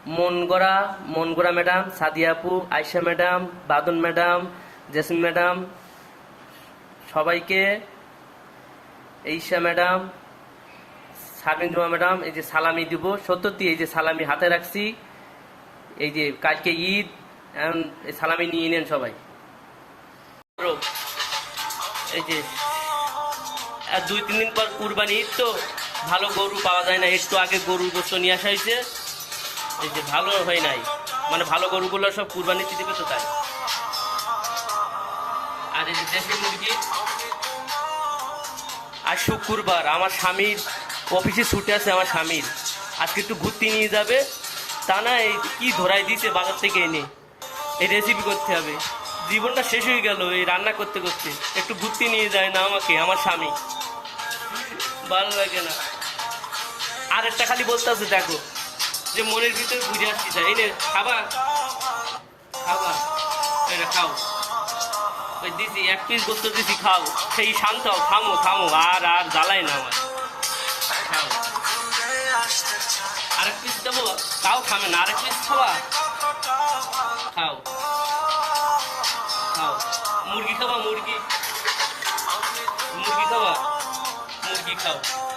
মনগড়া মনগড়া madam, Sadia আপু, Ayesha madam, বাদন madam, jasmine madam, সবাইকে, ঈশা ম্যাডাম, শারমিন জুমা ম্যাডাম, এই যে সালামি দিব, সত্যি এই যে সালামি হাতে রাখছি, এই যে কালকে ঈদ, এখন এই সালামি নিয়ে নেন সবাই। এই যে আর 2-3 দিন পর কুরবানি ঈদ, তো ভালো গরু পাওয়া যায় না, একটু আগে গরুর গোস্ত নিয়ে আসা হয়েছে, এই যে ভালো হয় নাই, মানে ভালো গরুগুলো সব কুরবানিতে দিবে তো তাই। আর এই যে দেশি মুরগি, আর শুক্রবার আমার স্বামীর অফিসে ছুটি আছে, আমার স্বামীর আজকে একটু ঘুরতে নিয়ে যাবে, তা না এই কি ধরাই দিয়েছে বাজার থেকে এনে এই রেসিপি করতে হবে। জীবনটা শেষ হয়ে গেল এই রান্না করতে করতে, একটু ঘুরতে নিয়ে যায় না আমাকে আমার স্বামী, ভালো লাগে না। আর একটা খালি বলতে আছে দেখো, যে মনের ভিতরে বুঝে আসছি যায়, এই নে খাবা খাবা, এটা খাও, ওই দিছি 1 পিস গোস্ত দিছি, খাও, সেই শান্ত হও, থামো থামো, আর আর জ্বালাই না আমার, খাও। আরেক পিস দেবো, তাও থামে না, আরেক পিস খাওয়া, খাও খাও। মুরগি খাবা, মুরগি মুরগি খাবা, মুরগি খাও।